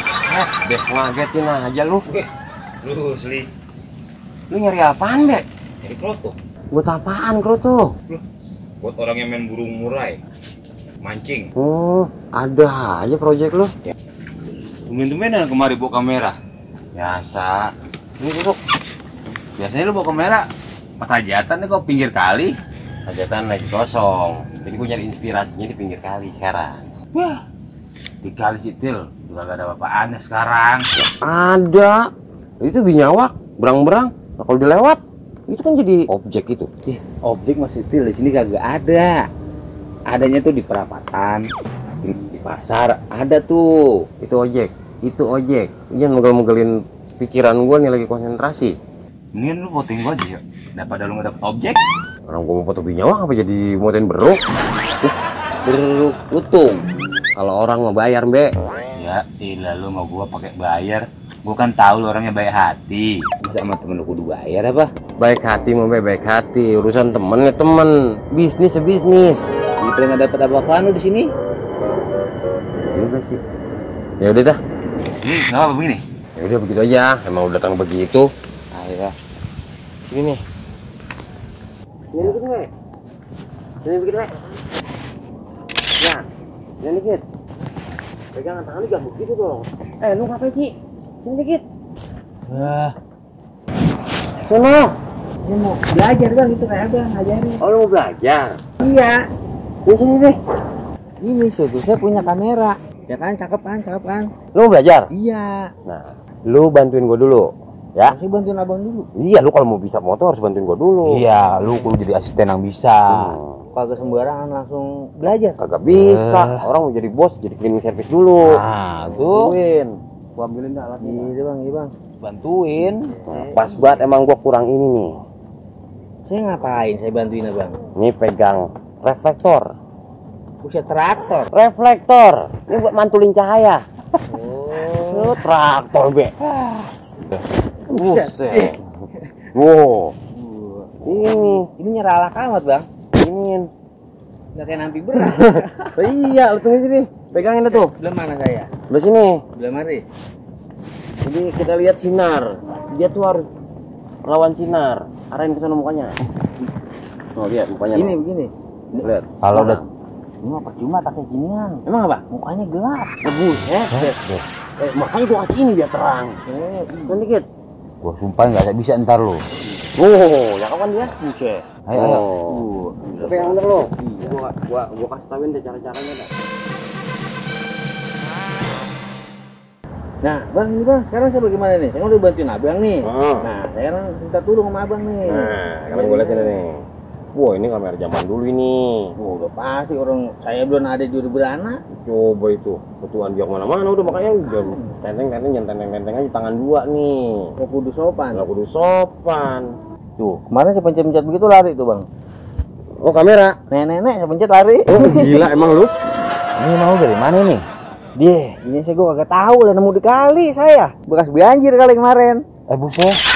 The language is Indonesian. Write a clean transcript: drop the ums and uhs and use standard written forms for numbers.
Buset deh, ngagetin aja lu. Lu Sli. Lu nyari apaan, Bek? Nyari kroto. Buat apaan kroto? Buat orang yang main burung murai. Mancing. Oh, ada aja proyek lu. Tumben-tumbenan kemari bawa kamera. Biasa. Ini duduk. Biasanya lu bawa kamera pas hajatan nih kok pinggir kali. Hajatan lagi kosong. Jadi gue nyari inspirasinya di pinggir kali sekarang. Wah. Di kali Sitil juga gak ada apa-apaannya sekarang. Ada. Itu binyawak, berang-berang. Nah, kalau dilewat, itu kan jadi objek itu. Objek masih Sitil di sini kagak ada. Adanya tuh di perapatan, di pasar ada tuh. Itu ojek. Itu ojek. Jangan megel-megelin pikiran gue nih lagi konsentrasi. Mendingan lu fotoin gua aja ya. Daripada lu gak dapet objek. Orang gue mau foto binyawak apa jadi motoin beruk? Beruk lutung. Kalau orang mau bayar, Mbak. Ya, ilah lu mau gua pakai bayar. Gua kan tahu lu orangnya baik hati. Masa sama temen lu kudu bayar apa? Baik hati mau baik hati. Urusan temen ya temen. Bisnis ya bisnis. Gitu nggak dapat apa-apaan lu di sini. Juga sih. Ya udah dah. Ini nggak apa begini. Ya udah begitu aja. Emang udah datang begitu. Ayo. Sini nih. Sini dikit, Mbak. Sini dikit, Mbak. Ya. Sini dikit. Pegangan tangan lu jangan begitu dong. Lu ngapain sih? Sini dikit. Sono. Ini mau belajar bang, itu kayak abang ngajarin. Oh, lu mau belajar? Iya. Di sini deh. Ini suatu saya punya kamera. Ya kan, cakep kan? Lu mau belajar? Iya. Nah, lu bantuin gua dulu. Ya? Saya bantuin abang dulu. Iya, lu kalau mau bisa motor harus bantuin gua dulu. Iya, lu kudu jadi asisten yang bisa. Kagak sembarangan langsung belajar. Kagak bisa. Orang mau jadi bos, jadi cleaning service dulu. Nah, tuh. Bantuin. Gua ambilin dah alatnya. Iya bang, iya bang. Bantuin. Nah, pas banget emang gua kurang ini nih. Saya ngapain? Saya bantuin abang. Ini pegang reflektor. Buset traktor. Reflektor. Ini buat mantulin cahaya. Oh. Traktor, Be. Buset. Wow. Ini nyerah amat bang. Ini. Nggak kayak nampi berat. Iya, lu tunggu sini. Pegangin dah tuh. Belum mana saya? Di sini. Belum hari. Jadi kita lihat sinar. Dia tuh harus lawan sinar. Arahin ke sana mukanya. Oh, lihat mukanya. Ini begini. Lihat. Kalau udah Ini mah percuma pakai ginian. Emang apa? Mukanya gelap. Ngebus ya. Makanya gua kasih ini biar terang. Kan dikit. gua sumpah nggak bisa ntar lu. Oh, ya kawan dia. Buset. Ayo. Tapi yang bener lo. Iya. Gua kasih tauin deh cara-caranya dah. Nah, bang, ini bang, sekarang saya bagaimana nih? Saya udah bantuin abang nih. Oh. Nah, saya kan minta tolong sama abang nih. Nah, sekarang gua lihat ini nih. Wah, ini kamera zaman dulu ini. Oh, udah pasti orang saya belum ada di beranak. Coba itu, ketuaan dia kemana-mana udah makanya udah tenteng aja tangan dua nih. Kok kudu sopan. Kalau kudu sopan. Tuh, kemarin saya pencet-pencet begitu lari tuh bang. Oh, kamera. Nenek saya pencet lari. Oh, gila emang lu. Ini mau dari mana nih? Dia, ini saya gua kagak tahu lah nemu di kali saya. Bekas banjir kali kemarin. Buset.